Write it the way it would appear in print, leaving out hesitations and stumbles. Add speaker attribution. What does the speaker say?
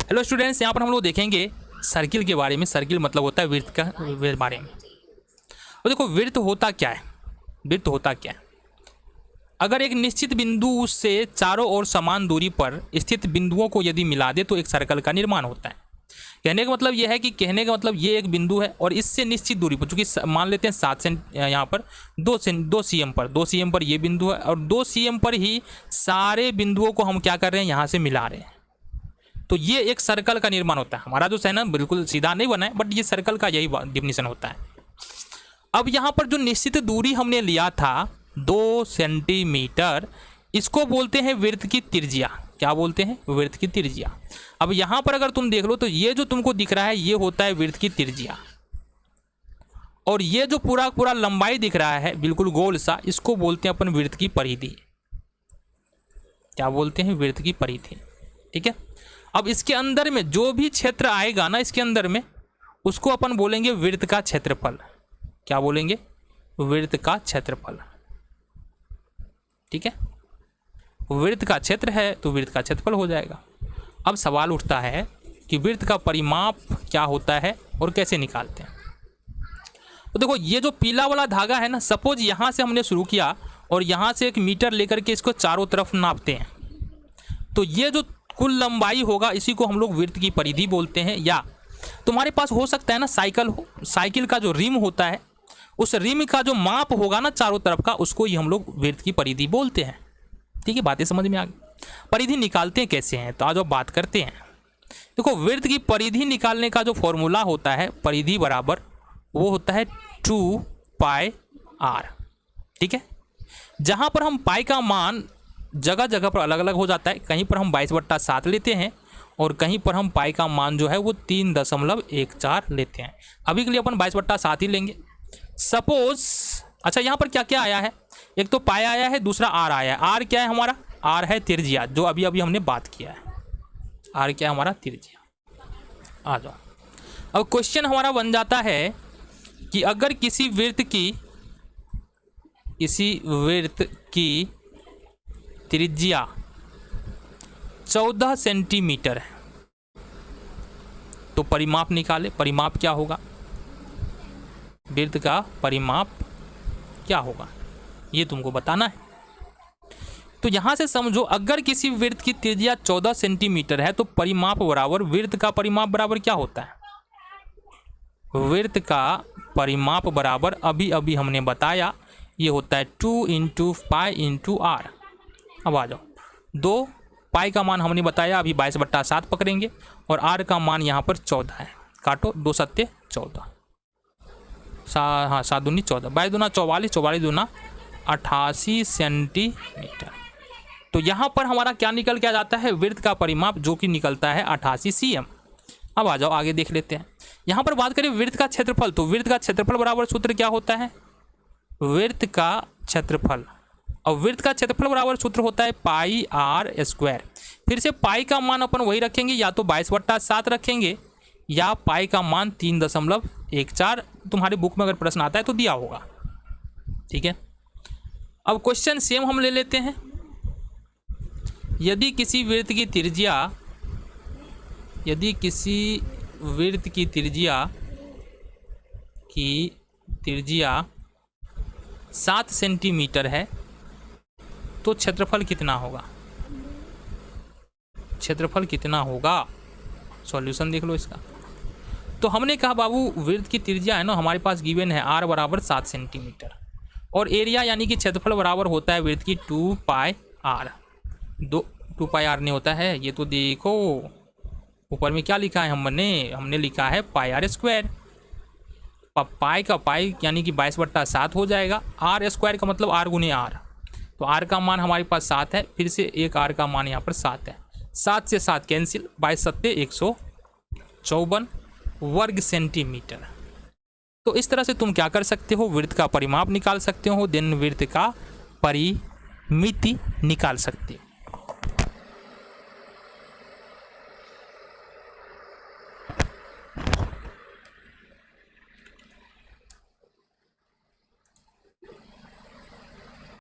Speaker 1: Hello students, यहाँ पर हम लोग देखेंगे सर्किल के बारे में। सर्किल मतलब होता है वृत्त का बारे में। और देखो वृत्त होता क्या है, वृत्त होता क्या है। अगर एक निश्चित बिंदु से चारों ओर समान दूरी पर स्थित बिंदुओं को यदि मिला दे तो एक सर्कल का निर्माण होता है। कहने का मतलब यह है कि ये एक बिंदु है और इससे निश्चित दूरी पर, चूंकि मान लेते हैं 7 सेंट यहाँ पर 2 cm पर ये बिंदु है और 2 cm पर ही सारे बिंदुओं को हम क्या कर रहे हैं, यहाँ से मिला रहे हैं। तो ये एक सर्कल का निर्माण होता है। हमारा जो है ना बिल्कुल सीधा नहीं बना है, बट ये सर्कल का यही डिफिनीशन होता है। अब यहाँ पर जो निश्चित दूरी हमने लिया था 2 सेंटीमीटर, इसको बोलते हैं वृत्त की त्रिज्या। क्या बोलते हैं? वृत्त की त्रिज्या। अब यहाँ पर अगर तुम देख लो तो ये जो तुमको दिख रहा है ये होता है वृत्त की त्रिज्या, और ये जो पूरा लंबाई दिख रहा है बिल्कुल गोल सा, इसको बोलते हैं अपन वृत्त की परिधि। क्या बोलते हैं? वृत्त की परिधि। ठीक है। अब इसके अंदर में जो भी क्षेत्र आएगा ना, इसके अंदर में, उसको अपन बोलेंगे वृत्त का क्षेत्रफल। क्या बोलेंगे? वृत्त का क्षेत्रफल। ठीक है। वृत्त का क्षेत्र है तो वृत्त का क्षेत्रफल हो जाएगा। अब सवाल उठता है कि वृत्त का परिमाप क्या होता है और कैसे निकालते हैं। तो देखो ये जो पीला वाला धागा है ना, सपोज यहाँ से हमने शुरू किया और यहाँ से 1 मीटर लेकर के इसको चारों तरफ नापते हैं, तो ये जो कुल लंबाई होगा इसी को हम लोग वृत्त की परिधि बोलते हैं। या तुम्हारे पास हो सकता है ना साइकिल का जो रिम होता है, उस रिम का जो माप होगा ना चारों तरफ का, उसको ही हम लोग वृत्त की परिधि बोलते हैं। ठीक है, बातें समझ में आ गई। परिधि निकालते हैं कैसे हैं, तो आज अब बात करते हैं। देखो वृत्त की परिधि निकालने का जो फॉर्मूला होता है, परिधि बराबर वो होता है 2πr। ठीक है। जहाँ पर हम पाई का मान जगह जगह पर अलग अलग हो जाता है। कहीं पर हम 22/7 लेते हैं और कहीं पर हम पाई का मान जो है वो 3.14 लेते हैं। अभी के लिए अपन 22/7 ही लेंगे। सपोज अच्छा यहाँ पर क्या क्या आया है, एक तो पाई आया है, दूसरा आर आया है। आर क्या है हमारा? आर है त्रिज्या, जो अभी अभी हमने बात किया है। आर क्या है हमारा? त्रिज्या। आ जाओ। अब क्वेश्चन हमारा बन जाता है कि अगर किसी वृत्त की त्रिज्या 14 सेंटीमीटर है तो परिमाप निकाले। परिमाप क्या होगा? वृत्त का परिमाप क्या होगा ये तुमको बताना है। तो यहां से समझो, अगर किसी वृत्त की त्रिज्या 14 सेंटीमीटर है तो परिमाप बराबर, वृत्त का परिमाप बराबर क्या होता है? वृत्त का परिमाप बराबर अभी अभी हमने बताया ये होता है 2 × π × r। अब आ जाओ, 2 पाई का मान हमने बताया अभी 22/7 पकड़ेंगे और r का मान यहाँ पर 14 है। काटो, 2 7 14, 7 दूनी 14, 22 दूना 44, 44 दूना 88 सेंटीमीटर। तो यहाँ पर हमारा क्या निकल के आ जाता है? वृत्त का परिमाप, जो कि निकलता है 88 cm। अब आ जाओ आगे देख लेते हैं। यहाँ पर बात करें वृत्त का क्षेत्रफल, तो वृत्त का क्षेत्रफल बराबर सूत्र क्या होता है? वृत्त का क्षेत्रफल। और वृत्त का क्षेत्रफल बराबर सूत्र होता है πr²। फिर से पाई का मान अपन वही रखेंगे, या तो 22/7 रखेंगे या पाई का मान 3.14। तुम्हारे बुक में अगर प्रश्न आता है तो दिया होगा। ठीक है। अब क्वेश्चन सेम हम ले लेते हैं। यदि किसी वृत्त की त्रिज्या 7 सेंटीमीटर है तो क्षेत्रफल कितना होगा? क्षेत्रफल कितना होगा? सॉल्यूशन देख लो इसका। तो हमने कहा बाबू वृत्त की त्रिज्या है ना, हमारे पास गिवन है r बराबर 7 सेंटीमीटर और एरिया यानी कि क्षेत्रफल बराबर होता है वृत्त की 2πr। 2πr नहीं होता है, ये तो देखो ऊपर में क्या लिखा है हमने लिखा है πr²। पाई का पाई यानी कि 22/7 हो जाएगा। r² का मतलब r × r, तो r का मान हमारे पास 7 है। फिर से एक r का मान यहाँ पर 7 है। 7 से 7 कैंसिल, 22 × 7 154 वर्ग सेंटीमीटर। तो इस तरह से तुम क्या कर सकते हो? वृत्त का परिमाप निकाल सकते हो, देन वृत्त का परिमिति निकाल सकते हो।